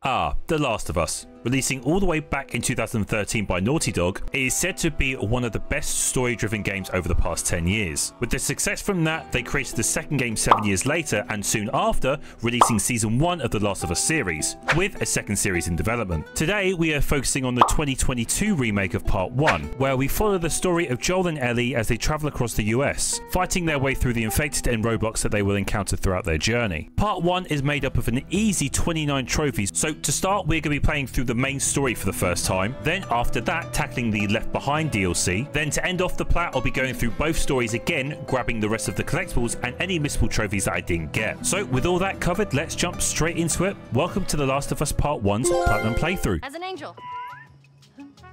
Ah, The Last of Us. Releasing all the way back in 2013 by Naughty Dog, it is said to be one of the best story-driven games over the past 10 years. With the success from that, they created the second game 7 years later, and soon after, releasing Season 1 of The Last of Us series, with a second series in development. Today, we are focusing on the 2022 remake of Part 1, where we follow the story of Joel and Ellie as they travel across the US, fighting their way through the infected and roadblocks that they will encounter throughout their journey. Part 1 is made up of an easy 29 trophies, so to start, we're going to be playing through the main story for the first time, then after that tackling the Left Behind DLC, then to end off the plat I'll be going through both stories again, grabbing the rest of the collectibles and any missable trophies that I didn't get. So with all that covered, let's jump straight into it. Welcome to The Last of Us Part 1's Platinum playthrough. As an angel.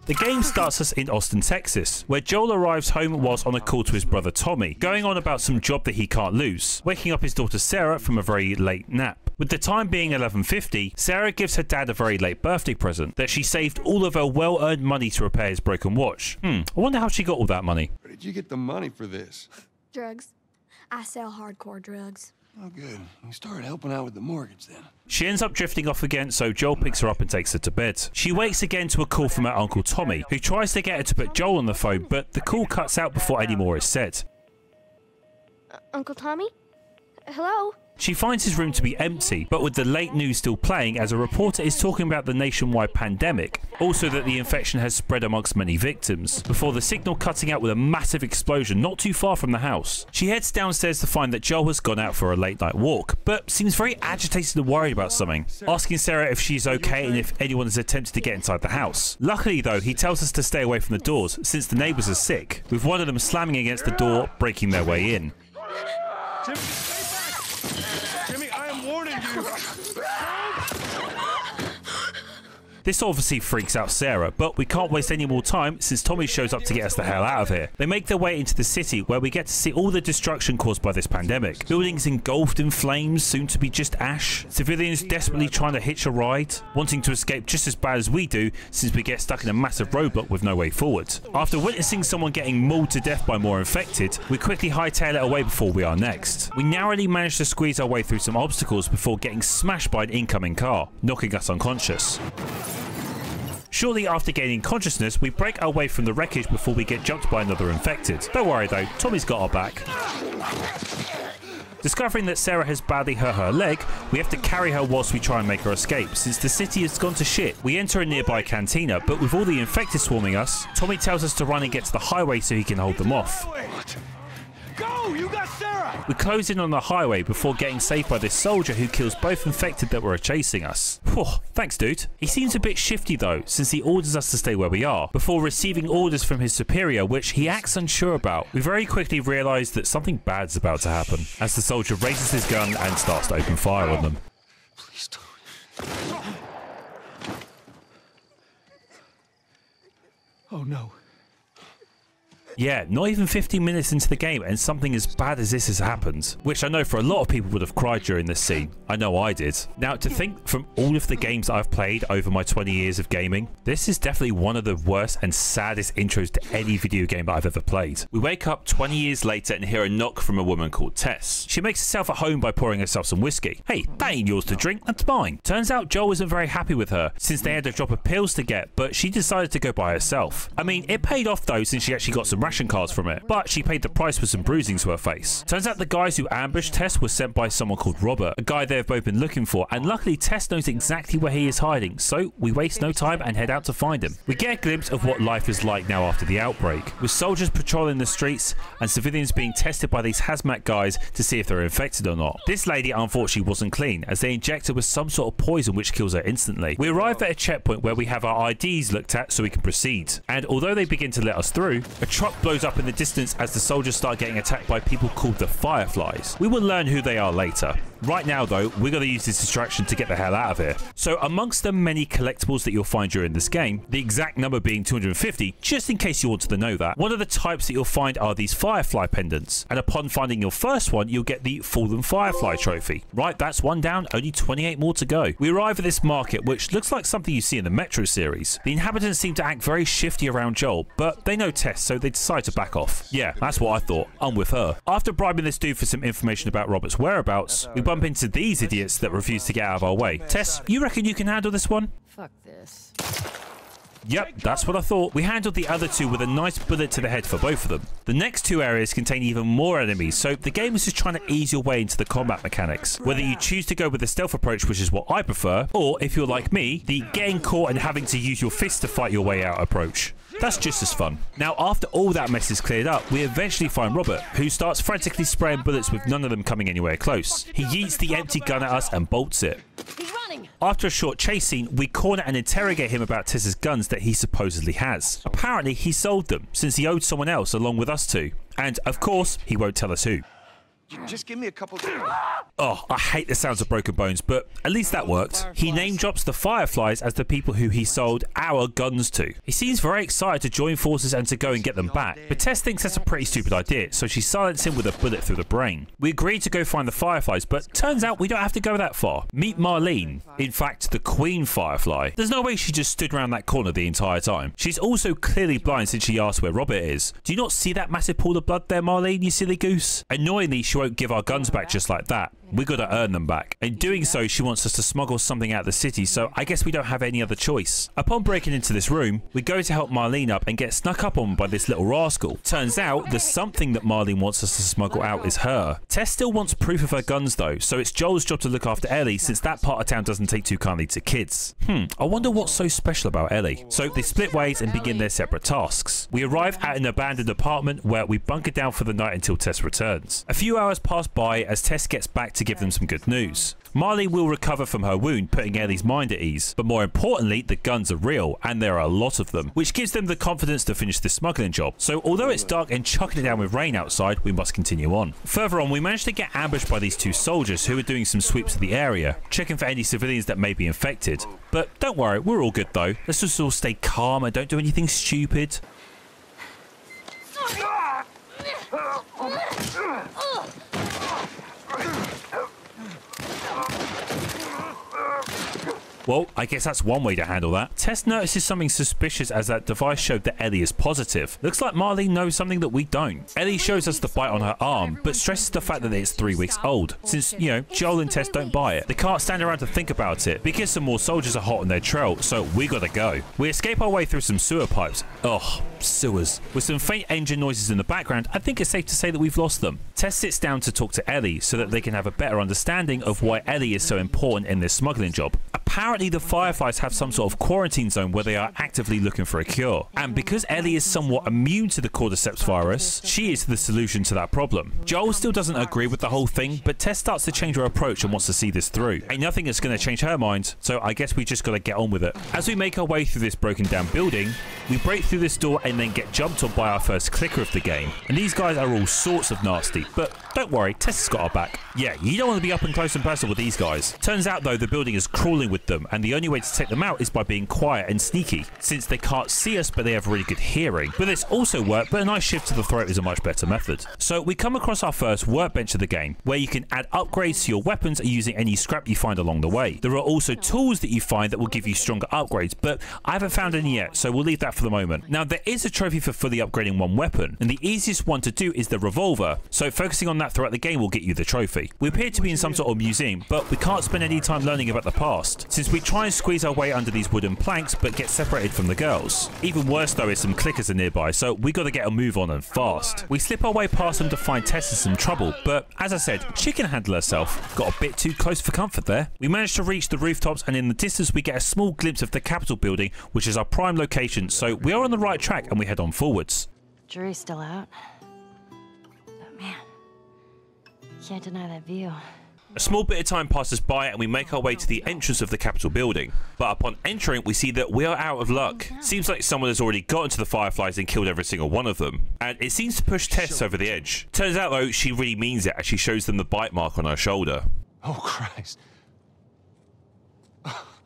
The game starts us in Austin, Texas, where Joel arrives home whilst on a call to his brother Tommy, going on about some job that he can't lose, waking up his daughter Sarah from a very late nap. With the time being 11:50, Sarah gives her dad a very late birthday present that she saved all of her well-earned money to repair his broken watch. I wonder how she got all that money. Where did you get the money for this? Drugs. I sell hardcore drugs. Oh, good. You started helping out with the mortgage then. She ends up drifting off again, so Joel picks her up and takes her to bed. She wakes again to a call from her uncle Tommy, who tries to get her to put Joel on the phone, but the call cuts out before any more is said. Uncle Tommy? Hello? She finds his room to be empty, but with the late news still playing as a reporter is talking about the nationwide pandemic, also that the infection has spread amongst many victims, before the signal cutting out with a massive explosion not too far from the house. She heads downstairs to find that Joel has gone out for a late night walk, but seems very agitated and worried about something, asking Sarah if she's okay and if anyone has attempted to get inside the house. Luckily though, he tells us to stay away from the doors since the neighbours are sick, with one of them slamming against the door, breaking their way in. This obviously freaks out Sarah, but we can't waste any more time since Tommy shows up to get us the hell out of here. They make their way into the city where we get to see all the destruction caused by this pandemic. Buildings engulfed in flames, soon to be just ash. Civilians desperately trying to hitch a ride, wanting to escape just as bad as we do since we get stuck in a massive roadblock with no way forward. After witnessing someone getting mauled to death by more infected, we quickly hightail it away before we are next. We narrowly manage to squeeze our way through some obstacles before getting smashed by an incoming car, knocking us unconscious. Shortly after gaining consciousness, we break our way from the wreckage before we get jumped by another infected. Don't worry though, Tommy's got our back. Discovering that Sarah has badly hurt her leg, we have to carry her whilst we try and make her escape, since the city has gone to shit. We enter a nearby cantina, but with all the infected swarming us, Tommy tells us to run and get to the highway so he can hold them off. Go! You got Sarah! We close in on the highway before getting saved by this soldier who kills both infected that were chasing us. Whew, thanks dude. He seems a bit shifty though, since he orders us to stay where we are, before receiving orders from his superior which he acts unsure about. We very quickly realise that something bad's about to happen, as the soldier raises his gun and starts to open fire on them. Please don't. Oh no. Yeah, not even 15 minutes into the game and something as bad as this has happened, which I know for a lot of people would have cried during this scene. I know I did. Now, to think from all of the games that I've played over my 20 years of gaming, this is definitely one of the worst and saddest intros to any video game that I've ever played. We wake up 20 years later and hear a knock from a woman called Tess. She makes herself at home by pouring herself some whiskey. Hey, that ain't yours to drink, that's mine. Turns out Joel isn't very happy with her, since they had a drop of pills to get, but she decided to go by herself. I mean, it paid off though, since she actually got some ration cards from it, but she paid the price for some bruising to her face. Turns out the guys who ambushed Tess were sent by someone called Robert, a guy they've both been looking for, and luckily Tess knows exactly where he is hiding, so we waste no time and head out to find him. We get a glimpse of what life is like now after the outbreak, with soldiers patrolling the streets and civilians being tested by these hazmat guys to see if they're infected or not. This lady unfortunately wasn't clean, as they inject her with some sort of poison which kills her instantly. We arrive at a checkpoint where we have our IDs looked at so we can proceed, and although they begin to let us through, a truck blows up in the distance as the soldiers start getting attacked by people called the Fireflies. We will learn who they are later. Right now though, we're going to use this distraction to get the hell out of here. So amongst the many collectibles that you'll find during this game, the exact number being 250, just in case you wanted to know that, one of the types that you'll find are these Firefly pendants, and upon finding your first one, you'll get the Fallen Firefly trophy. Right, that's one down, only 28 more to go. We arrive at this market, which looks like something you see in the Metro series. The inhabitants seem to act very shifty around Joel, but they know Tess, so they decide to back off. Yeah, that's what I thought. I'm with her. After bribing this dude for some information about Robert's whereabouts, we bump into these idiots that refuse to get out of our way. Tess, you reckon you can handle this one? Fuck this. Yep, that's what I thought. We handled the other two with a nice bullet to the head for both of them. The next two areas contain even more enemies, so the game is just trying to ease your way into the combat mechanics. Whether you choose to go with the stealth approach, which is what I prefer, or if you're like me, the getting caught and having to use your fists to fight your way out approach. That's just as fun. Now, after all that mess is cleared up, we eventually find Robert, who starts frantically spraying bullets with none of them coming anywhere close. He yeets the empty gun at us and bolts it. He's running. After a short chase scene, we corner and interrogate him about Tess's guns that he supposedly has. Apparently, he sold them, since he owed someone else along with us two. And, of course, he won't tell us who. Just give me a couple. Oh, I hate the sounds of broken bones, but at least that worked. He name drops the Fireflies as the people who he sold our guns to. He seems very excited to join forces and to go and get them back, but Tess thinks that's a pretty stupid idea, so she silences him with a bullet through the brain. We agree to go find the Fireflies, but turns out we don't have to go that far. Meet Marlene, in fact, the Queen Firefly. There's no way she just stood around that corner the entire time. She's also clearly blind since she asked where Robert is. Do you not see that massive pool of blood there, Marlene, you silly goose? Annoyingly, she won't give our guns back just like that. We gotta earn them back. In doing so, she wants us to smuggle something out of the city, so I guess we don't have any other choice. Upon breaking into this room, we go to help Marlene up and get snuck up on by this little rascal. Turns out, the something that Marlene wants us to smuggle out is her. Tess still wants proof of her guns though, so it's Joel's job to look after Ellie since that part of town doesn't take too kindly to kids. I wonder what's so special about Ellie. So they split ways and begin their separate tasks. We arrive at an abandoned apartment where we bunker down for the night until Tess returns. A few hours pass by as Tess gets back to give them some good news. Marley will recover from her wound, putting Ellie's mind at ease. But more importantly, the guns are real, and there are a lot of them, which gives them the confidence to finish this smuggling job. So although it's dark and chucking it down with rain outside, we must continue on. Further on, we managed to get ambushed by these two soldiers who are doing some sweeps of the area, checking for any civilians that may be infected. But don't worry, we're all good though. Let's just all stay calm and don't do anything stupid. Well, I guess that's one way to handle that. Tess notices something suspicious as that device showed that Ellie is positive. Looks like Marley knows something that we don't. Ellie shows us the bite on her arm, but stresses the fact that it's 3 weeks old. Since, you know, Joel and Tess don't buy it. They can't stand around to think about it, because some more soldiers are hot on their trail, so we gotta go. We escape our way through some sewer pipes. Ugh, sewers. With some faint engine noises in the background, I think it's safe to say that we've lost them. Tess sits down to talk to Ellie so that they can have a better understanding of why Ellie is so important in this smuggling job. Apparently the Fireflies have some sort of quarantine zone where they are actively looking for a cure. And because Ellie is somewhat immune to the cordyceps virus, she is the solution to that problem. Joel still doesn't agree with the whole thing, but Tess starts to change her approach and wants to see this through. Ain't nothing that's going to change her mind, so I guess we just got to get on with it. As we make our way through this broken down building, we break through this door and then get jumped on by our first clicker of the game. And these guys are all sorts of nasty, but don't worry, Tess has got our back. Yeah, you don't want to be up and close and personal with these guys. Turns out though, the building is crawling with them, and the only way to take them out is by being quiet and sneaky, since they can't see us but they have really good hearing. But this also worked, but a nice shift to the throat is a much better method. So we come across our first workbench of the game, where you can add upgrades to your weapons using any scrap you find along the way. There are also tools that you find that will give you stronger upgrades, but I haven't found any yet, so we'll leave that for the moment. Now there is a trophy for fully upgrading one weapon, and the easiest one to do is the revolver, so focusing on that throughout the game will get you the trophy. We appear to be in some sort of museum, but we can't spend any time learning about the past, since we try and squeeze our way under these wooden planks but get separated from the girls. Even worse though is some clickers are nearby, so we gotta get a move on and fast. We slip our way past them to find Tess in some trouble, but as I said, she can handle herself. Got a bit too close for comfort there. We manage to reach the rooftops, and in the distance we get a small glimpse of the Capitol building, which is our prime location, so we are on the right track and we head on forwards. Jury's still out. But man, can't deny that view. A small bit of time passes by and we make our way to the entrance of the Capitol building, but upon entering we see that we are out of luck. Seems like someone has already gotten to the Fireflies and killed every single one of them, and it seems to push Tess over the edge. Turns out though, she really means it as she shows them the bite mark on her shoulder. Oh, Christ.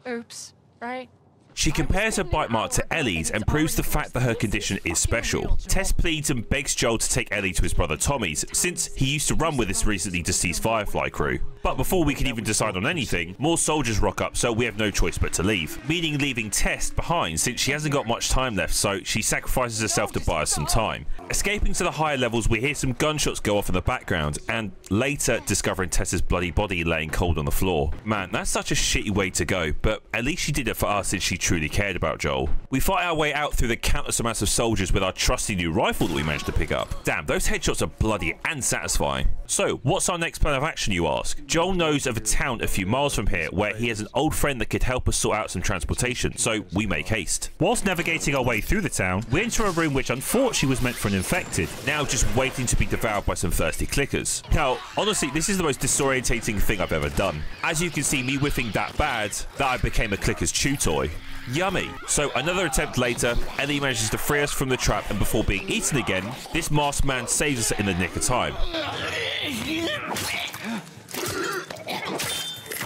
Oops, right? She compares her bite mark to Ellie's and proves the fact that her condition is special. Tess pleads and begs Joel to take Ellie to his brother Tommy's, since he used to run with this recently deceased Firefly crew. But before we can even decide on anything, more soldiers rock up, so we have no choice but to leave. Meaning leaving Tess behind, since she hasn't got much time left, so she sacrifices herself to buy us some time. Escaping to the higher levels, we hear some gunshots go off in the background, and later discovering Tess's bloody body laying cold on the floor. Man, that's such a shitty way to go, but at least she did it for us since she truly cared about Joel. We fight our way out through the countless amounts of soldiers with our trusty new rifle that we managed to pick up. Damn, those headshots are bloody and satisfying. So, what's our next plan of action, you ask? Joel knows of a town a few miles from here where he has an old friend that could help us sort out some transportation, so we make haste. Whilst navigating our way through the town, we enter a room which unfortunately was meant for an infected, now just waiting to be devoured by some thirsty clickers. Now, honestly, this is the most disorientating thing I've ever done. As you can see, me whiffing that bad that I became a clicker's chew toy. Yummy. So another attempt later, Ellie manages to free us from the trap, and before being eaten again, this masked man saves us in the nick of time.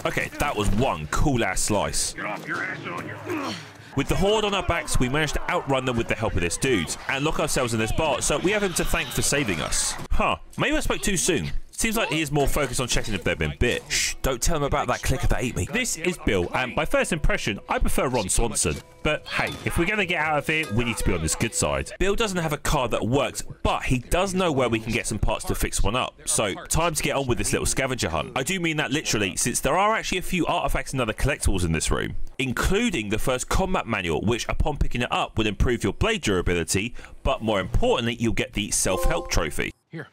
Okay, that was one cool ass slice. Get off your ass on your... With the horde on our backs, we managed to outrun them with the help of this dude and lock ourselves in this bar, so we have him to thank for saving us. Huh, maybe I spoke too soon. Seems like he is more focused on checking if they've been bit. Shh, don't tell him about that clicker that ate me. This is Bill, and by first impression, I prefer Ron Swanson. But hey, if we're going to get out of here, we need to be on this good side. Bill doesn't have a car that works, but he does know where we can get some parts to fix one up. So, time to get on with this little scavenger hunt. I do mean that literally, since there are actually a few artifacts and other collectibles in this room, including the first combat manual, which upon picking it up would improve your blade durability, but more importantly, you'll get the self-help trophy. Here.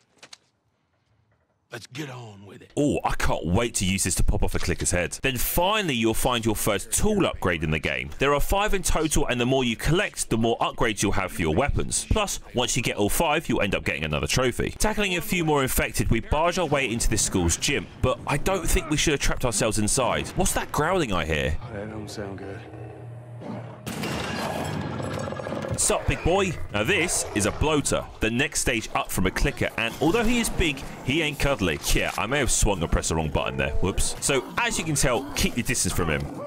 Let's get on with it. Oh, I can't wait to use this to pop off a clicker's head. Then finally, you'll find your first tool upgrade in the game. There are 5 in total, and the more you collect, the more upgrades you'll have for your weapons. Plus, once you get all 5, you'll end up getting another trophy. Tackling a few more infected, we barge our way into this school's gym, but I don't think we should have trapped ourselves inside. What's that growling I hear? That don't sound good. Sup, big boy? Now this is a bloater, the next stage up from a clicker, and although he is big, he ain't cuddly. Yeah, I may have swung and pressed the wrong button there, whoops. So as you can tell, keep your distance from him.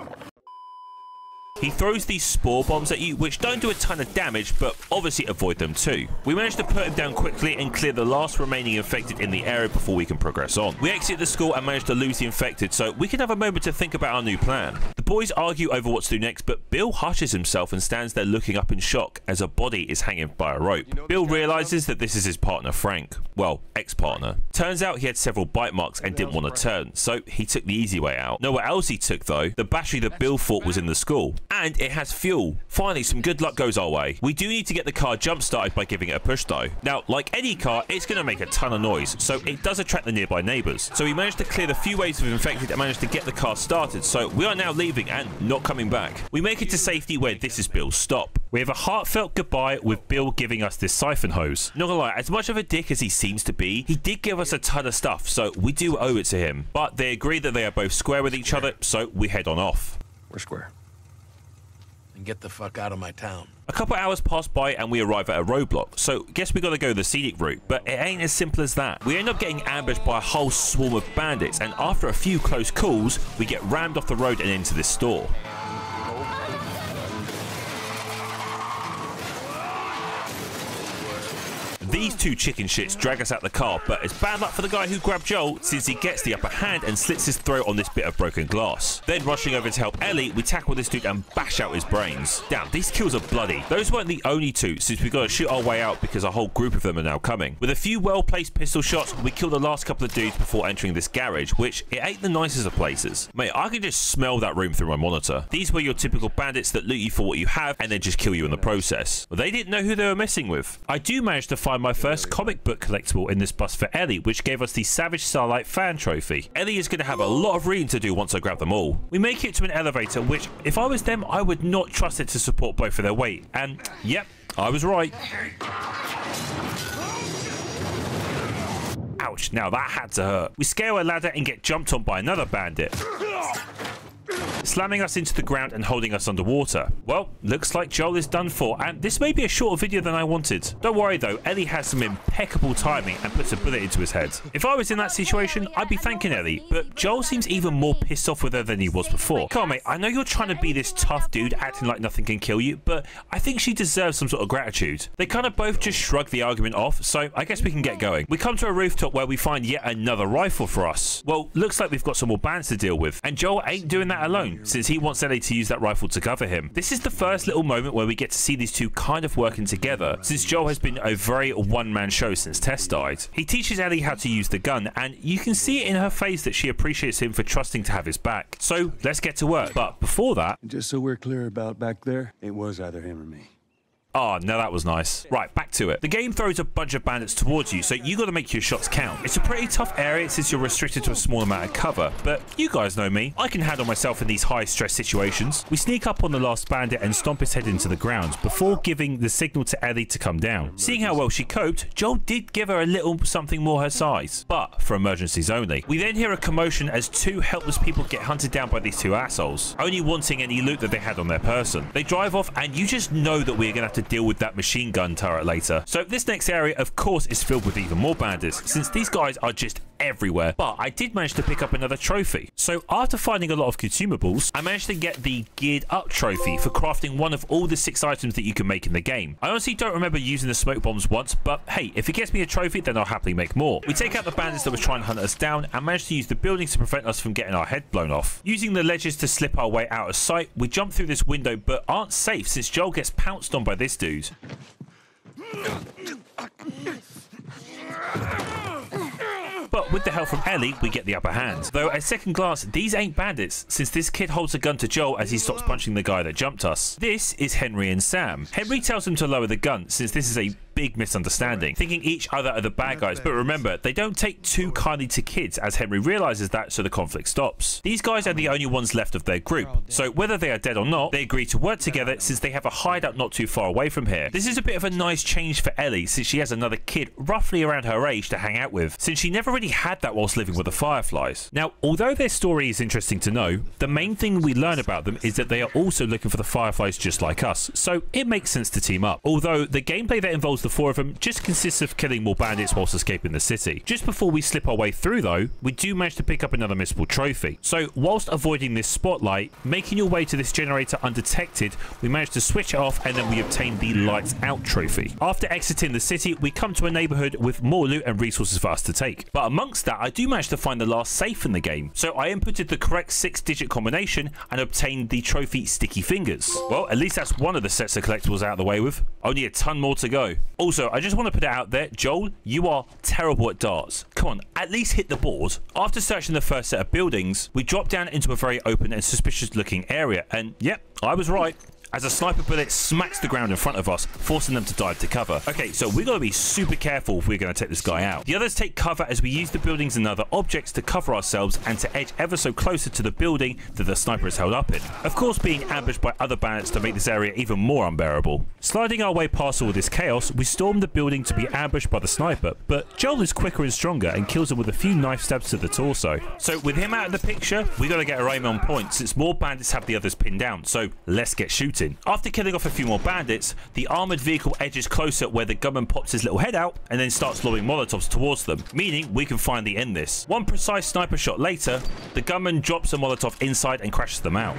He throws these spore bombs at you, which don't do a ton of damage, but obviously avoid them too. We manage to put him down quickly and clear the last remaining infected in the area before we can progress on. We exit the school and manage to lose the infected, so we can have a moment to think about our new plan. The boys argue over what to do next, but Bill hushes himself and stands there looking up in shock as a body is hanging by a rope. Bill realizes that this is his partner Frank. Well, ex-partner. Turns out he had several bite marks and didn't want to turn, so he took the easy way out. Know what else he took though? The battery that Bill thought was in the school. And it has fuel. Finally, some good luck goes our way. We do need to get the car jump started by giving it a push though. Now, like any car, it's going to make a ton of noise, so it does attract the nearby neighbors. So we managed to clear the few waves of infected and managed to get the car started, so we are now leaving and not coming back. We make it to safety where this is Bill's stop. We have a heartfelt goodbye with Bill giving us this siphon hose. Not gonna lie, as much of a dick as he seems to be, he did give us a ton of stuff, so we do owe it to him. But they agree that they are both square with each other, so we head on off. We're square. And get the fuck out of my town. A couple hours pass by and we arrive at a roadblock, so guess we gotta go the scenic route, but it ain't as simple as that. We end up getting ambushed by a whole swarm of bandits, and after a few close calls, we get rammed off the road and into this store. These two chicken shits drag us out the car, but it's bad luck for the guy who grabbed Joel, since he gets the upper hand and slits his throat on this bit of broken glass. Then rushing over to help Ellie, we tackle this dude and bash out his brains. Damn, these kills are bloody. Those weren't the only two, since we gotta shoot our way out because a whole group of them are now coming. With a few well-placed pistol shots, we kill the last couple of dudes before entering this garage, which it ain't the nicest of places. Mate, I can just smell that room through my monitor. These were your typical bandits that loot you for what you have and then just kill you in the process. Well, they didn't know who they were messing with. I do manage to find my first comic book collectible in this bus for Ellie, which gave us the Savage Starlight fan trophy. Ellie is going to have a lot of reading to do once I grab them all. We make it to an elevator, which, if I was them, I would not trust it to support both of their weight. And, yep, I was right. Ouch, now that had to hurt. We scale a ladder and get jumped on by another bandit. slamming us into the ground and holding us underwater. Well, looks like Joel is done for, and this may be a shorter video than I wanted. Don't worry though, Ellie has some impeccable timing and puts a bullet into his head. If I was in that situation, I'd be thanking Ellie, but Joel seems even more pissed off with her than he was before. Come on mate, I know you're trying to be this tough dude acting like nothing can kill you, but I think she deserves some sort of gratitude. They kind of both just shrug the argument off, so I guess we can get going. We come to a rooftop where we find yet another rifle for us. Well, looks like we've got some more bands to deal with, and Joel ain't doing that alone, since he wants Ellie to use that rifle to cover him. This is the first little moment where we get to see these two kind of working together, since Joel has been a very one-man show since Tess died. He teaches Ellie how to use the gun, and you can see it in her face that she appreciates him for trusting to have his back. So let's get to work. But before that, Just so we're clear about back there, it was either him or me. oh, no, that was nice. Right, back to it. The game throws a bunch of bandits towards you, so you got to make your shots count. It's a pretty tough area since you're restricted to a small amount of cover, but you guys know me. I can handle myself in these high-stress situations. We sneak up on the last bandit and stomp his head into the ground before giving the signal to Ellie to come down. Seeing how well she coped, Joel did give her a little something more her size, but for emergencies only. We then hear a commotion as two helpless people get hunted down by these two assholes, only wanting any loot that they had on their person. They drive off, and you just know that we're going to have to deal with that machine gun turret later. So this next area, of course, is filled with even more bandits, since these guys are just everywhere. But I did manage to pick up another trophy. So after finding a lot of consumables, I managed to get the geared up trophy for crafting one of all the 6 items that you can make in the game. I honestly don't remember using the smoke bombs once, but hey, if it gets me a trophy, then I'll happily make more. We take out the bandits that were trying to hunt us down and manage to use the buildings to prevent us from getting our head blown off. Using the ledges to slip our way out of sight, we jump through this window but aren't safe since Joel gets pounced on by this dude. But with the help from Ellie, we get the upper hand. Though at second glance, these ain't bandits, since this kid holds a gun to Joel as he stops punching the guy that jumped us. This is Henry and Sam. Henry tells him to lower the gun, since this is a big misunderstanding, thinking each other are the bad guys, but remember, they don't take too kindly to kids, as Henry realizes that, so the conflict stops. These guys are the only ones left of their group, so whether they are dead or not, they agree to work together since they have a hideout not too far away from here. This is a bit of a nice change for Ellie, since she has another kid roughly around her age to hang out with, since she never really had that whilst living with the Fireflies. Now, although their story is interesting to know, the main thing we learn about them is that they are also looking for the Fireflies just like us, so it makes sense to team up. Although the gameplay that involves the 4 of them just consists of killing more bandits whilst escaping the city. Just before we slip our way through though, we do manage to pick up another missable trophy. So whilst avoiding this spotlight, making your way to this generator undetected, we manage to switch it off and then we obtain the lights out trophy. After exiting the city, we come to a neighborhood with more loot and resources for us to take. But amongst that, I do manage to find the last safe in the game. So I inputted the correct 6-digit combination and obtained the trophy Sticky Fingers. Well, at least that's one of the sets of collectibles out of the way with. Only a ton more to go. Also, I just want to put it out there, Joel, you are terrible at darts. Come on, at least hit the board. After searching the first set of buildings, we drop down into a very open and suspicious looking area, and yep, I was right, as a sniper bullet smacks the ground in front of us, forcing them to dive to cover. Okay, so we got to be super careful if we're going to take this guy out. The others take cover as we use the buildings and other objects to cover ourselves and to edge ever so closer to the building that the sniper is held up in. Of course, being ambushed by other bandits to make this area even more unbearable. Sliding our way past all this chaos, we storm the building to be ambushed by the sniper, but Joel is quicker and stronger and kills him with a few knife stabs to the torso. So with him out of the picture, we got to get our aim on point since more bandits have the others pinned down, so let's get shooting. After killing off a few more bandits, the armoured vehicle edges closer where the gunman pops his little head out and then starts lobbing Molotovs towards them, meaning we can finally end this. One precise sniper shot later, the gunman drops a Molotov inside and crashes them out.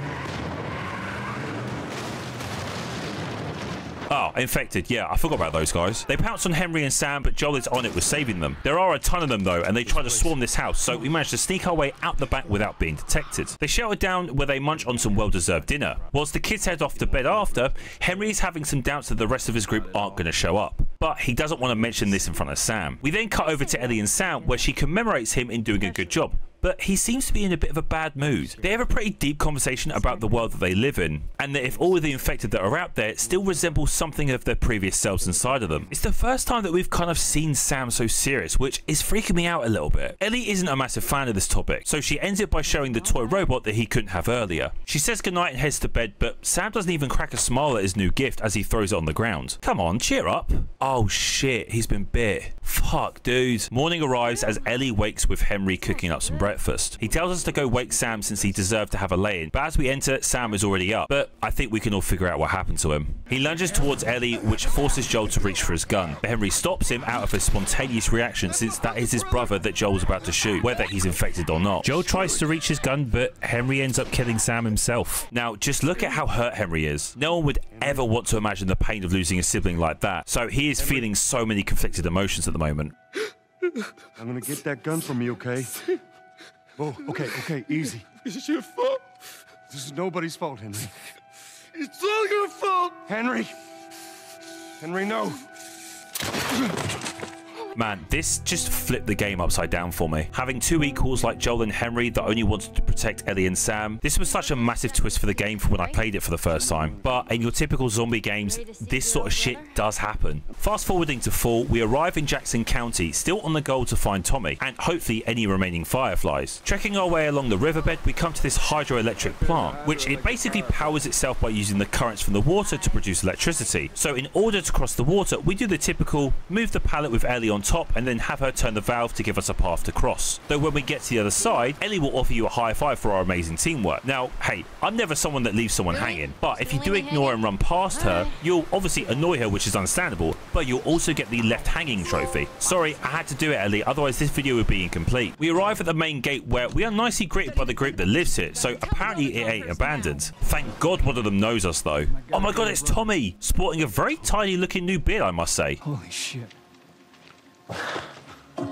Oh, infected. Yeah, I forgot about those guys. They pounce on Henry and Sam, but Joel is on it with saving them. There are a ton of them though, and they try to swarm this house, so we managed to sneak our way out the back without being detected. They shelter down where they munch on some well-deserved dinner. Whilst the kids head off to bed after, Henry is having some doubts that the rest of his group aren't going to show up. But he doesn't want to mention this in front of Sam. We then cut over to Ellie and Sam, where she commemorates him in doing a good job. But he seems to be in a bit of a bad mood. They have a pretty deep conversation about the world that they live in, and that if all of the infected that are out there still resemble something of their previous selves inside of them. It's the first time that we've kind of seen Sam so serious, which is freaking me out a little bit. Ellie isn't a massive fan of this topic, so she ends it by showing the toy robot that he couldn't have earlier. She says goodnight and heads to bed, but Sam doesn't even crack a smile at his new gift as he throws it on the ground. Come on, cheer up. Oh shit, he's been bit. Fuck, dude. Morning arrives as Ellie wakes with Henry cooking up some breakfast. breakfast. He tells us to go wake Sam since he deserved to have a lay-in, but as we enter, Sam is already up. But I think we can all figure out what happened to him. He lunges towards Ellie, which forces Joel to reach for his gun. But Henry stops him out of a spontaneous reaction since that is his brother that Joel was about to shoot, whether he's infected or not. Joel tries to reach his gun, but Henry ends up killing Sam himself. Now, just look at how hurt Henry is. No one would ever want to imagine the pain of losing a sibling like that. So he is feeling so many conflicted emotions at the moment. I'm gonna get that gun from you, okay? Oh, okay, easy. This is your fault. This is nobody's fault, Henry. It's all your fault. Henry, no. Man, this just flipped the game upside down for me. Having two equals like Joel and Henry that only wanted to protect Ellie and Sam, this was such a massive twist for the game from when I played it for the first time. But in your typical zombie games, this sort of shit does happen. Fast forwarding to fall, we arrive in Jackson County, still on the goal to find Tommy, and hopefully any remaining fireflies. Trekking our way along the riverbed, we come to this hydroelectric plant, which it basically powers itself by using the currents from the water to produce electricity. So in order to cross the water, we do the typical move the pallet with Ellie on top and then have her turn the valve to give us a path to cross. Though when we get to the other side, Ellie will offer you a high five for our amazing teamwork. Now, hey, I'm never someone that leaves someone hanging, but if you do ignore and run past her, you'll obviously annoy her, which is understandable, but you'll also get the left hanging trophy. Sorry, I had to do it, Ellie, otherwise this video would be incomplete. We arrive at the main gate where we are nicely greeted by the group that lives here, so apparently it ain't abandoned. Thank God one of them knows us though. Oh my God, it's Tommy, sporting a very tiny looking new beard, I must say. Holy shit. How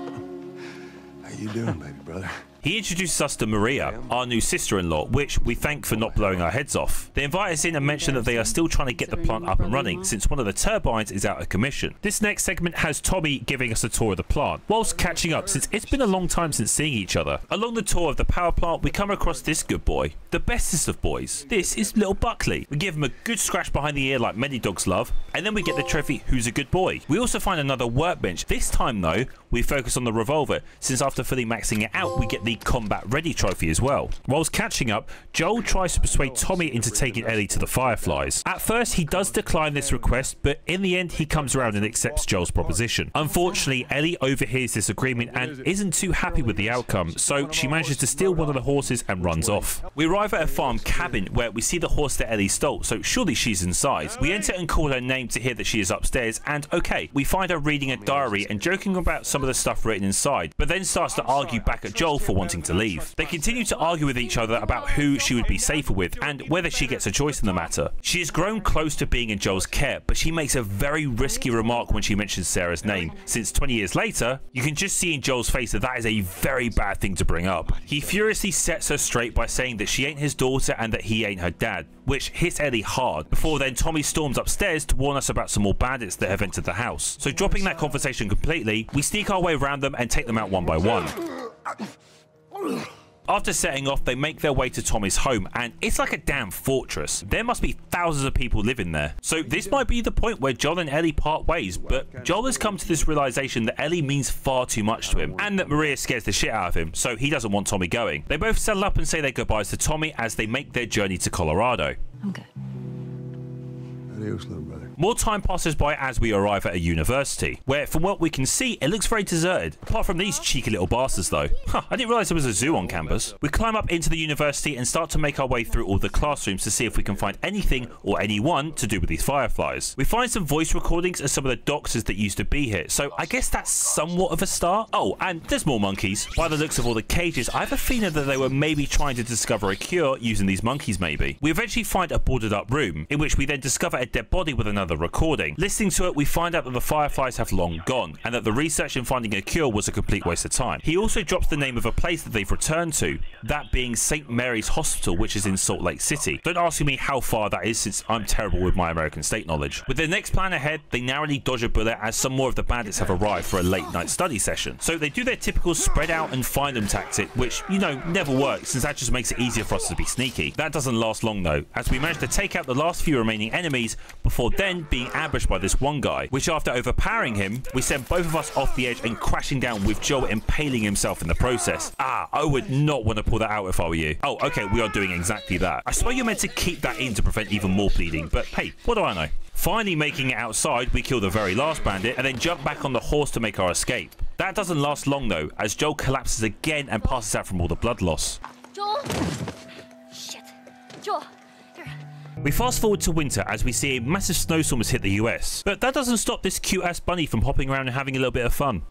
you doing, baby brother? He introduces us to Maria, our new sister-in-law, which we thank for not blowing our heads off. They invite us in and mention that they are still trying to get the plant up and running since one of the turbines is out of commission. This next segment has Tommy giving us a tour of the plant, whilst catching up since it's been a long time since seeing each other. Along the tour of the power plant, we come across this good boy, the bestest of boys. This is little Buckley. We give him a good scratch behind the ear like many dogs love, and then we get the trophy, who's a good boy. We also find another workbench. This time though, we focus on the revolver, since after fully maxing it out, we get the combat ready trophy as well. Whilst catching up, Joel tries to persuade Tommy into taking Ellie to the fireflies. At first, he does decline this request, but in the end, he comes around and accepts Joel's proposition. Unfortunately, Ellie overhears this agreement and isn't too happy with the outcome, so she manages to steal one of the horses and runs off. We arrive at a farm cabin where we see the horse that Ellie stole, so surely she's inside. We enter and call her name to hear that she is upstairs, and okay, we find her reading a diary and joking about some of the stuff written inside, but then starts to argue back at Joel for wanting to leave. They continue to argue with each other about who she would be safer with and whether she gets a choice in the matter. She has grown close to being in Joel's care, but she makes a very risky remark when she mentions Sarah's name, since 20 years later, you can just see in Joel's face that that is a very bad thing to bring up. He furiously sets her straight by saying that she ain't his daughter and that he ain't her dad, which hits Ellie hard. Before then, Tommy storms upstairs to warn us about some more bandits that have entered the house. So dropping that conversation completely, we sneak our way around them and take them out one by one. After setting off, they make their way to Tommy's home, and it's like a damn fortress. There must be thousands of people living there. So this might be the point where Joel and Ellie part ways, but Joel has come to this realization that Ellie means far too much to him, and that Maria scares the shit out of him, so he doesn't want Tommy going. They both settle up and say their goodbyes to Tommy as they make their journey to Colorado. I'm good. Adios, little brother. More time passes by as we arrive at a university, where from what we can see, it looks very deserted. Apart from these cheeky little bastards though. I didn't realise there was a zoo on campus. We climb up into the university and start to make our way through all the classrooms to see if we can find anything or anyone to do with these fireflies. We find some voice recordings of some of the doctors that used to be here, so I guess that's somewhat of a start. Oh, and there's more monkeys. By the looks of all the cages, I have a feeling that they were maybe trying to discover a cure using these monkeys maybe. We eventually find a boarded up room, in which we then discover a dead body with another recording. Listening to it, we find out that the fireflies have long gone, and that the research in finding a cure was a complete waste of time. He also drops the name of a place that they've returned to, that being St. Mary's Hospital, which is in Salt Lake City. Don't ask me how far that is, since I'm terrible with my American state knowledge. With their next plan ahead, they narrowly dodge a bullet as some more of the bandits have arrived for a late night study session. So they do their typical spread out and find them tactic, which, you know, never works, since that just makes it easier for us to be sneaky. That doesn't last long though, as we manage to take out the last few remaining enemies before then being ambushed by this one guy, which after overpowering him, we send both of us off the edge and crashing down with Joel impaling himself in the process. I would not want to pull that out if I were you. Oh, okay, we are doing exactly that. I swear you're meant to keep that in to prevent even more bleeding, but hey, what do I know? Finally making it outside, we kill the very last bandit and then jump back on the horse to make our escape. That doesn't last long though, as Joel collapses again and passes out from all the blood loss. Joel? Shit. Joel, here. We fast forward to winter as we see a massive snowstorm has hit the US. But that doesn't stop this cute ass bunny from hopping around and having a little bit of fun.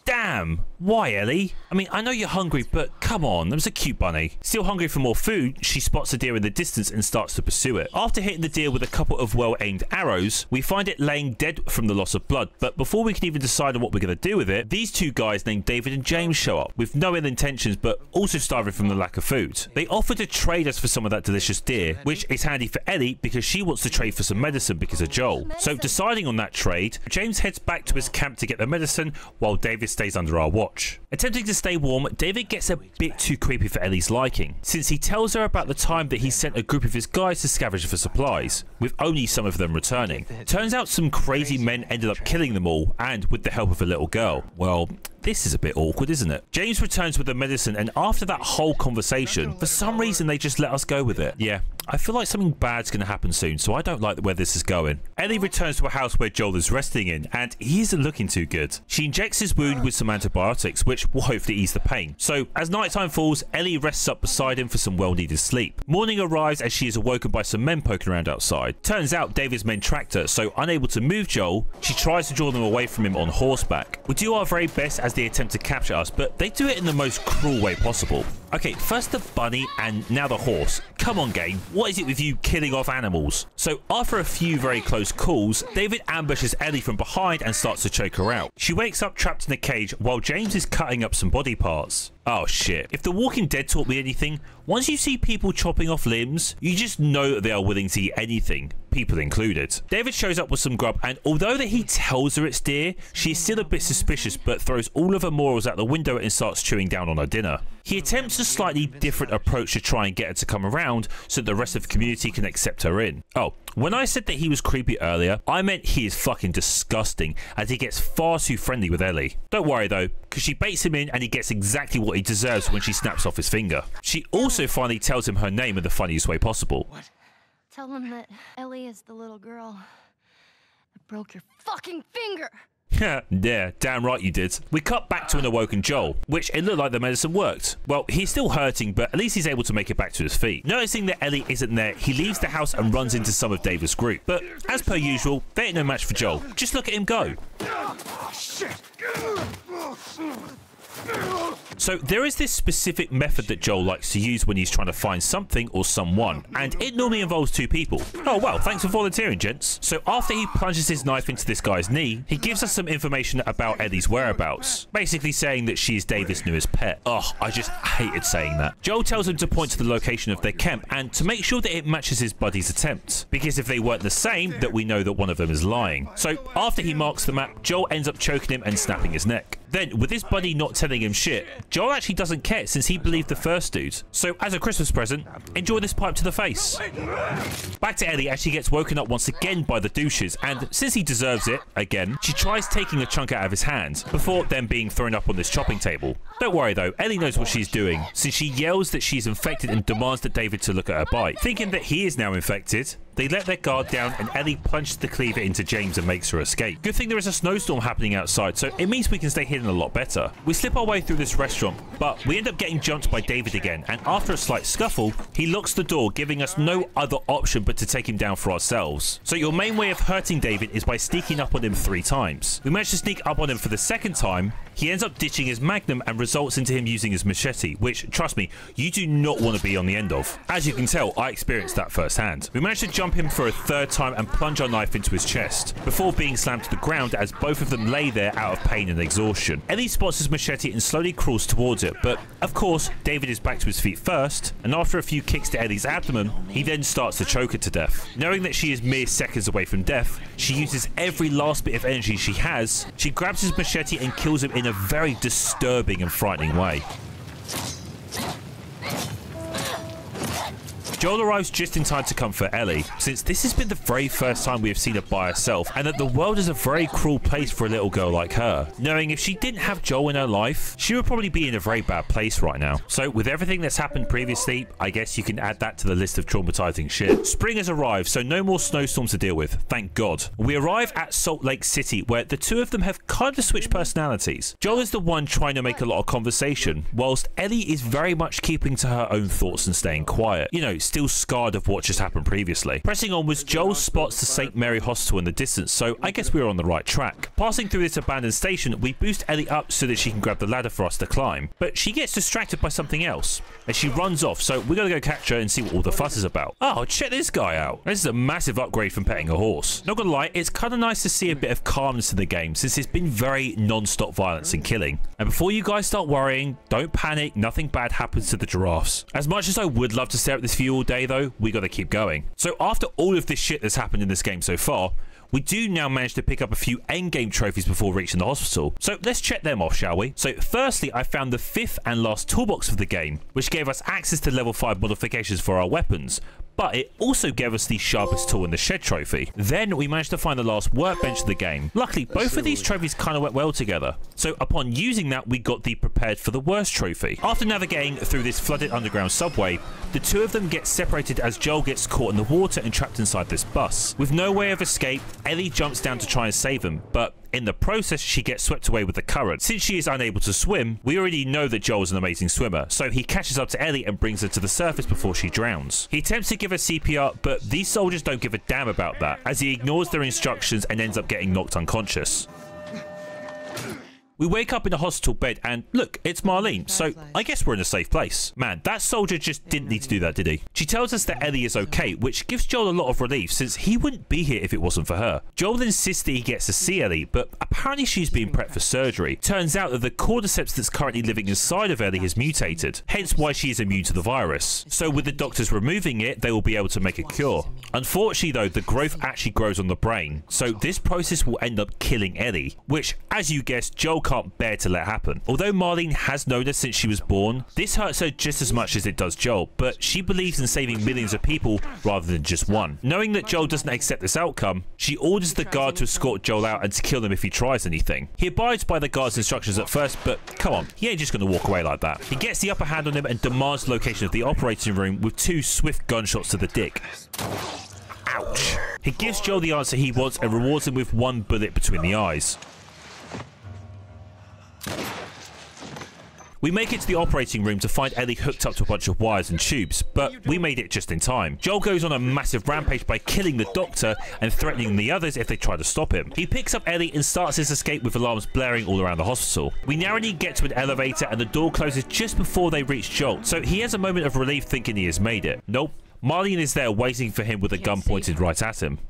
Damn! Why, Ellie? I mean, I know you're hungry, but come on, that was a cute bunny. Still hungry for more food, she spots a deer in the distance and starts to pursue it. After hitting the deer with a couple of well-aimed arrows, we find it laying dead from the loss of blood, but before we can even decide on what we're going to do with it, these two guys named David and James show up, with no ill intentions, but also starving from the lack of food. They offer to trade us for some of that delicious deer, which is handy for Ellie because she wants to trade for some medicine because of Joel. So deciding on that trade, James heads back to his camp to get the medicine, while David stays under our watch. Attempting to stay warm, David gets a bit too creepy for Ellie's liking, since he tells her about the time that he sent a group of his guys to scavenge for supplies, with only some of them returning. Turns out some crazy men ended up killing them all, and with the help of a little girl. Well, this is a bit awkward, isn't it? James returns with the medicine, and after that whole conversation, for some reason they just let us go with it. Yeah, I feel like something bad's going to happen soon, so I don't like where this is going. Ellie returns to a house where Joel is resting in, and he isn't looking too good. She injects his wound with some antibiotics, which will hopefully ease the pain. So, as nighttime falls, Ellie rests up beside him for some well-needed sleep. Morning arrives as she is awoken by some men poking around outside. Turns out David's men tracked her, so unable to move Joel, she tries to draw them away from him on horseback. We do our very best as they attempt to capture us, but they do it in the most cruel way possible. Okay, first the bunny and now the horse. Come on, game. What is it with you killing off animals? So after a few very close calls, David ambushes Ellie from behind and starts to choke her out. She wakes up trapped in a cage while James is cutting up some body parts. Oh shit. If The Walking Dead taught me anything, once you see people chopping off limbs, you just know that they are willing to eat anything, people included. David shows up with some grub, and although that he tells her it's deer, she is still a bit suspicious but throws all of her morals out the window and starts chewing down on her dinner. He attempts a slightly different approach to try and get her to come around so the rest of the community can accept her in. Oh, when I said that he was creepy earlier, I meant he is fucking disgusting as he gets far too friendly with Ellie. Don't worry though, because she baits him in and he gets exactly what he deserves when she snaps off his finger. She also finally tells him her name in the funniest way possible. What? Tell him that Ellie is the little girl that broke your fucking finger. Yeah, damn right you did. We cut back to an awoken Joel, which it looked like the medicine worked. Well, he's still hurting, but at least he's able to make it back to his feet. Noticing that Ellie isn't there, he leaves the house and runs into some of David's group. But as per usual, they ain't no match for Joel. Just look at him go. So there is this specific method that Joel likes to use when he's trying to find something or someone, and it normally involves two people. Oh well, thanks for volunteering, gents. So after he plunges his knife into this guy's knee, he gives us some information about Ellie's whereabouts, basically saying that she is David's newest pet. Oh, I just hated saying that. Joel tells him to point to the location of their camp and to make sure that it matches his buddy's attempt, because if they weren't the same, that we know that one of them is lying. So after he marks the map, Joel ends up choking him and snapping his neck. Then, with his buddy not telling him shit, Joel actually doesn't care since he believed the first dude. So, as a Christmas present, enjoy this pipe to the face. Back to Ellie as she gets woken up once again by the douches, and since he deserves it, again, she tries taking a chunk out of his hand, before then being thrown up on this chopping table. Don't worry though, Ellie knows what she's doing, since she yells that she's infected and demands that David to look at her bite. Thinking that he is now infected, they let their guard down and Ellie punches the cleaver into James and makes her escape. Good thing there is a snowstorm happening outside, so it means we can stay hidden a lot better. We slip our way through this restaurant, but we end up getting jumped by David again, and after a slight scuffle, he locks the door, giving us no other option but to take him down for ourselves. So your main way of hurting David is by sneaking up on him 3 times. We manage to sneak up on him for the second time. He ends up ditching his magnum and results into him using his machete, which, trust me, you do not want to be on the end of. As you can tell, I experienced that firsthand. We managed to jump him for a 3rd time and plunge our knife into his chest, before being slammed to the ground as both of them lay there out of pain and exhaustion. Ellie spots his machete and slowly crawls towards it, but of course, David is back to his feet first, and after a few kicks to Ellie's abdomen, he then starts to choke her to death. Knowing that she is mere seconds away from death, she uses every last bit of energy she has. She grabs his machete and kills him in a very disturbing and frightening way. Joel arrives just in time to comfort Ellie, since this has been the very first time we have seen her by herself, and that the world is a very cruel place for a little girl like her, knowing if she didn't have Joel in her life, she would probably be in a very bad place right now. So with everything that's happened previously, I guess you can add that to the list of traumatizing shit. Spring has arrived, so no more snowstorms to deal with, thank God. We arrive at Salt Lake City, where the two of them have kind of switched personalities. Joel is the one trying to make a lot of conversation, whilst Ellie is very much keeping to her own thoughts and staying quiet. You know, still scarred of what just happened previously. Pressing onwards, Joel spots the St. Mary Hospital in the distance, so I guess we're on the right track. Passing through this abandoned station, we boost Ellie up so that she can grab the ladder for us to climb, but she gets distracted by something else, and she runs off, so we gotta go catch her and see what all the fuss is about. Oh, check this guy out. This is a massive upgrade from petting a horse. Not gonna lie, it's kind of nice to see a bit of calmness in the game, since it's been very non-stop violence and killing. And before you guys start worrying, don't panic, nothing bad happens to the giraffes. As much as I would love to stare at this view all day though, we gotta keep going. So after all of this shit that's happened in this game so far, we do now manage to pick up a few endgame trophies before reaching the hospital. So let's check them off, shall we? So firstly, I found the 5th and last toolbox of the game, which gave us access to level 5 modifications for our weapons, but it also gave us the sharpest tool in the shed trophy. Then we managed to find the last workbench of the game. Luckily, both of these trophies kind of went well together. So upon using that, we got the prepared for the worst trophy. After navigating through this flooded underground subway, the two of them get separated as Joel gets caught in the water and trapped inside this bus. With no way of escape, Ellie jumps down to try and save him, but in the process, she gets swept away with the current. Since she is unable to swim, we already know that Joel's an amazing swimmer, so he catches up to Ellie and brings her to the surface before she drowns. He attempts to give her CPR, but these soldiers don't give a damn about that, as he ignores their instructions and ends up getting knocked unconscious. We wake up in a hospital bed and look, it's Marlene, so I guess we're in a safe place. Man, that soldier just didn't need to do that, did he? She tells us that Ellie is okay, which gives Joel a lot of relief since he wouldn't be here if it wasn't for her. Joel insists that he gets to see Ellie, but apparently she's being prepped for surgery. Turns out that the cordyceps that's currently living inside of Ellie has mutated, hence why she is immune to the virus. So with the doctors removing it, they will be able to make a cure. Unfortunately though, the growth actually grows on the brain, so this process will end up killing Ellie, which, as you guessed, Joel can't bear to let happen. Although Marlene has known her since she was born, this hurts her just as much as it does Joel, but she believes in saving millions of people rather than just one. Knowing that Joel doesn't accept this outcome, she orders the guard to escort Joel out and to kill him if he tries anything. He abides by the guard's instructions at first, but come on, he ain't just gonna walk away like that. He gets the upper hand on him and demands the location of the operating room with 2 swift gunshots to the dick. Ouch. He gives Joel the answer he wants and rewards him with 1 bullet between the eyes. We make it to the operating room to find Ellie hooked up to a bunch of wires and tubes, but we made it just in time. Joel goes on a massive rampage by killing the doctor and threatening the others if they try to stop him. He picks up Ellie and starts his escape with alarms blaring all around the hospital. We narrowly get to an elevator and the door closes just before they reach Joel, so he has a moment of relief thinking he has made it. Nope. Marlene is there waiting for him with a gun pointed right at him.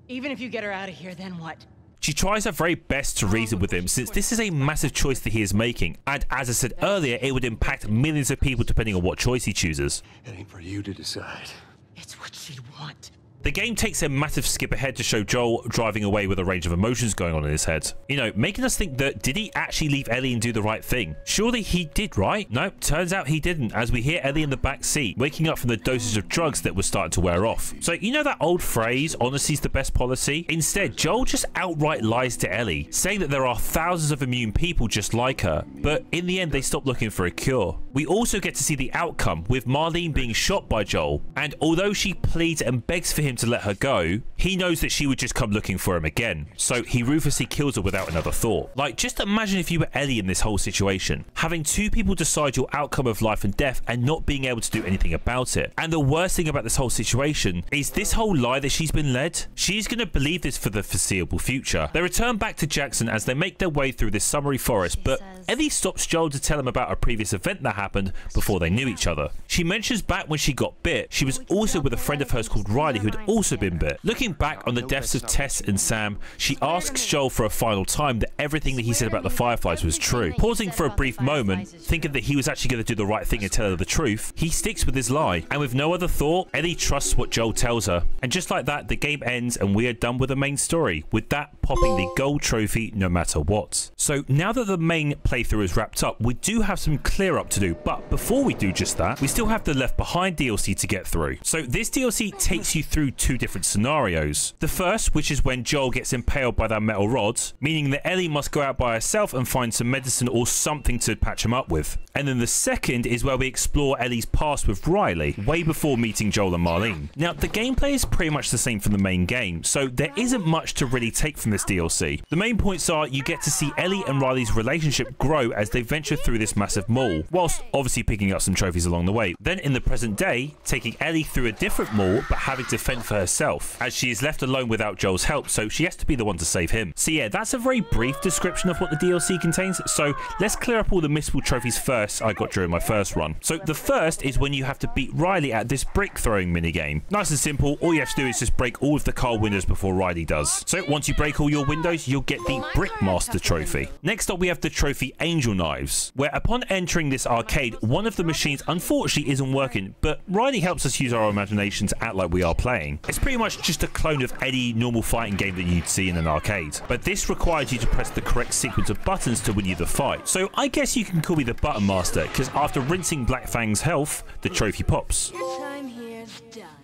Even if you get her out of here, then what? She tries her very best to reason with him since this is a massive choice that he is making, and as I said earlier, it would impact millions of people depending on what choice he chooses. It ain't for you to decide. It's what she'd want. The game takes a massive skip ahead to show Joel driving away with a range of emotions going on in his head. You know, making us think that did he actually leave Ellie and do the right thing? Surely he did, right? No, turns out he didn't, as we hear Ellie in the back seat, waking up from the dosage of drugs that were starting to wear off. So you know that old phrase, honesty's the best policy? Instead, Joel just outright lies to Ellie, saying that there are thousands of immune people just like her, but in the end they stop looking for a cure. We also get to see the outcome, with Marlene being shot by Joel, and although she pleads and begs for him to let her go, he knows that she would just come looking for him again, so he ruthlessly kills her without another thought. Like, just imagine if you were Ellie in this whole situation, having 2 people decide your outcome of life and death and not being able to do anything about it. And the worst thing about this whole situation is this whole lie that she's been led. She's gonna believe this for the foreseeable future. They return back to Jackson as they make their way through this summery forest, but Ellie stops Joel to tell him about a previous event that happened before they knew each other. She mentions back when she got bit, she was also with a friend of hers called Riley who'd also been bit. Looking back on the deaths of Tess and Sam, she asks Joel for a final time that everything that he said about the Fireflies was true. Pausing for a brief moment, thinking that he was actually going to do the right thing and tell her the truth, he sticks with his lie. And with no other thought, Ellie trusts what Joel tells her. And just like that, the game ends and we are done with the main story, with that popping the gold trophy no matter what. So now that the main playthrough is wrapped up, we do have some clear up to do, but before we do just that, we still have the Left Behind DLC to get through. So this DLC takes you through two different scenarios. The first, which is when Joel gets impaled by that metal rod, meaning that Ellie must go out by herself and find some medicine or something to patch him up with. And then the second is where we explore Ellie's past with Riley, way before meeting Joel and Marlene. Now, the gameplay is pretty much the same from the main game, so there isn't much to really take from this DLC. The main points are you get to see Ellie and Riley's relationship grow as they venture through this massive mall, whilst obviously picking up some trophies along the way. Then in the present day, taking Ellie through a different mall, but having to fend for herself, as she is left alone without Joel's help, so she has to be the one to save him. So yeah, that's a very brief description of what the DLC contains, so let's clear up all the missable trophies first I got during my first run. So the first is when you have to beat Riley at this brick throwing minigame. Nice and simple, all you have to do is just break all of the car windows before Riley does. So once you break all your windows, you'll get the Brickmaster trophy. Next up we have the trophy Angel Knives, where upon entering this arcade, one of the machines unfortunately isn't working, but Riley helps us use our imagination to act like we are playing. It's pretty much just a clone of any normal fighting game that you'd see in an arcade, but this requires you to press the correct sequence of buttons to win you the fight. So I guess you can call me the Button Master, because after rinsing Black Fang's health, the trophy pops.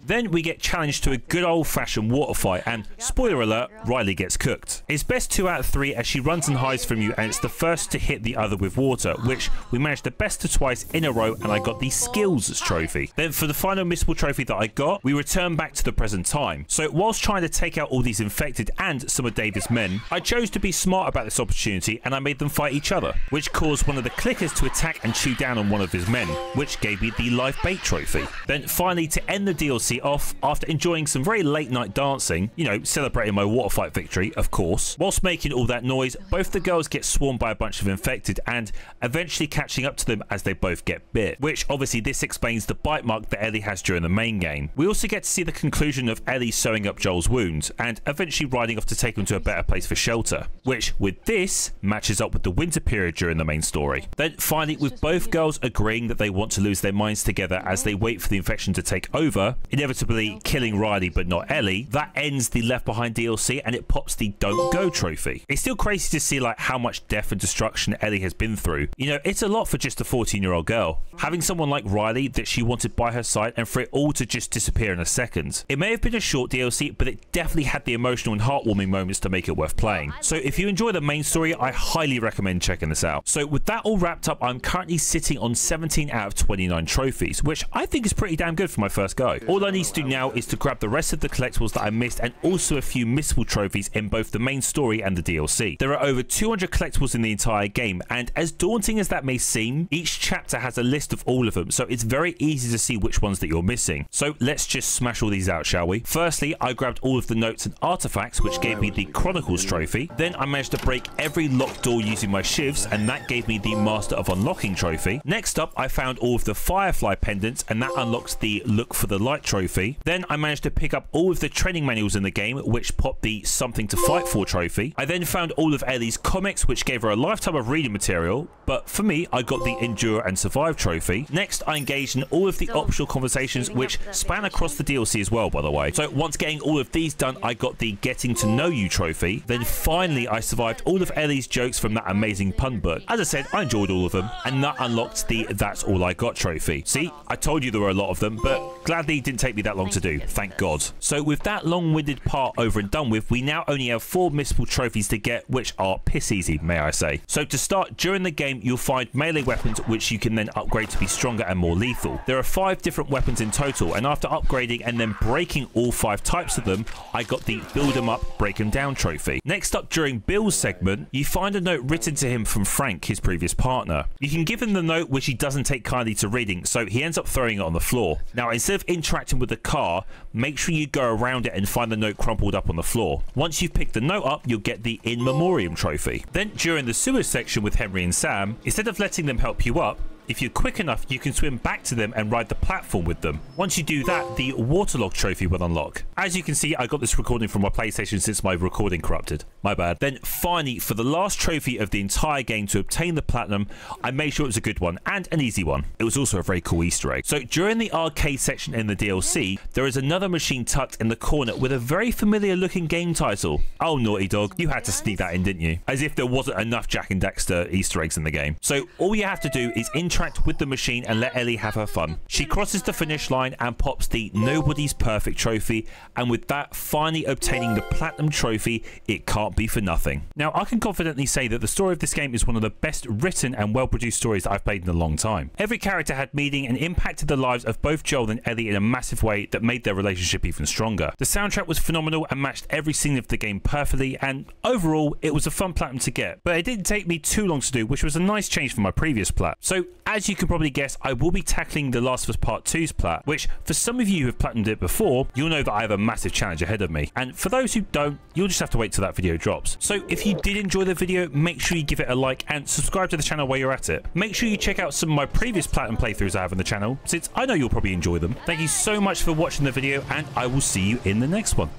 Then we get challenged to a good old-fashioned water fight, and spoiler alert, Riley gets cooked. It's best 2 out of 3 as she runs and hides from you, and it's the first to hit the other with water, which we managed to best to twice in a row, and I got the Skills trophy. Then for the final missable trophy that I got, we return back to the present time. So whilst trying to take out all these infected and some of David's men, I chose to be smart about this opportunity, and I made them fight each other, which caused one of the clickers to attack and chew down on one of his men, which gave me the life bait trophy. Then finally, to end the DLC off, after enjoying some very late night dancing, you know, celebrating my water fight victory, of course, whilst making all that noise, both the girls get swarmed by a bunch of infected and eventually catching up to them as they both get bit, which obviously this explains the bite mark that Ellie has during the main game. We also get to see the conclusion of Ellie sewing up Joel's wounds and eventually riding off to take him to a better place for shelter, which with this matches up with the winter period during the main story. Then finally, with both girls agreeing that they want to lose their minds together as they wait for the infection to take over, inevitably killing Riley but not Ellie, that ends the Left Behind DLC and it pops the Don't Go trophy. It's still crazy to see like how much death and destruction Ellie has been through. You know, it's a lot for just a 14-year-old girl. Having someone like Riley that she wanted by her side and for it all to just disappear in a second. It may have been a short DLC, but it definitely had the emotional and heartwarming moments to make it worth playing. So if you enjoy the main story, I highly recommend checking this out. So with that all wrapped up, I'm currently sitting on 17 out of 29 trophies, which I think is pretty damn good for my first go. All I need to do now is to grab the rest of the collectibles that I missed and also a few missable trophies in both the main story and the DLC. There are over 200 collectibles in the entire game, and as daunting as that may seem, each chapter has a list of all of them, so it's very easy to see which ones that you're missing. So let's just smash all these out, shall we? Firstly, I grabbed all of the notes and artifacts, which gave me the Chronicles trophy. Then I managed to break every locked door using my shivs, and that gave me the Master of Unlocking trophy. Next up, I found all of the Firefly pendants, and that unlocks the Look for the Light trophy. Then I managed to pick up all of the training manuals in the game, which popped the Something to Fight For trophy. I then found all of Ellie's comics, which gave her a lifetime of reading material, but for me, I got the Endure and Survive trophy. Next, I engaged in all of the optional conversations, which span across the DLC as well, by the way. So once getting all of these done, I got the Getting to Know You trophy. Then finally, I survived all of Ellie's jokes from that amazing pun book. As I said, I enjoyed all of them, and that unlocked the That's All I Got trophy. See, I told you there were a lot of them, but gladly it didn't take me that long to do, thank God. So with that long-winded part over and done with, we now only have 4 missable trophies to get, which are piss easy, may I say. So to start, during the game, you'll find melee weapons, which you can then upgrade to be stronger and more lethal. There are 5 different weapons in total, and after upgrading and then breaking all 5 types of them, I got the Build 'em Up, Break 'em Down trophy. Next up, during Bill's segment, you find a note written to him from Frank, his previous partner. You can give him the note, which he doesn't take kindly to reading, so he ends up throwing it on the floor. Now, instead of interacting with the car, make sure you go around it and find the note crumpled up on the floor. Once you've picked the note up, you'll get the In Memoriam trophy. Then during the sewers section with Henry and Sam, instead of letting them help you up, if you're quick enough, you can swim back to them and ride the platform with them. Once you do that, the Waterlog trophy will unlock. As you can see, I got this recording from my PlayStation since my recording corrupted. my bad. Then finally, for the last trophy of the entire game to obtain the platinum, I made sure it was a good one and an easy one. It was also a very cool Easter egg. So during the arcade section in the DLC, there is another machine tucked in the corner with a very familiar looking game title. Oh, Naughty Dog, you had to sneak that in, didn't you? As if there wasn't enough Jak and Daxter Easter eggs in the game. So all you have to do is interact with the machine and let Ellie have her fun. She crosses the finish line and pops the Nobody's Perfect trophy, and with that finally obtaining the platinum trophy, it can't be for nothing. Now, I can confidently say that the story of this game is one of the best written and well-produced stories that I've played in a long time. Every character had meaning and impacted the lives of both Joel and Ellie in a massive way that made their relationship even stronger. The soundtrack was phenomenal and matched every scene of the game perfectly, and overall, it was a fun platinum to get. But it didn't take me too long to do, which was a nice change from my previous plat. So, as you can probably guess, I will be tackling The Last of Us Part 2's plat, which for some of you who have platinumed it before, you'll know that I have a massive challenge ahead of me. And for those who don't, you'll just have to wait till that video drops. So if you did enjoy the video, make sure you give it a like and subscribe to the channel while you're at it. Make sure you check out some of my previous platinum playthroughs I have on the channel, since I know you'll probably enjoy them. Thank you so much for watching the video, and I will see you in the next one.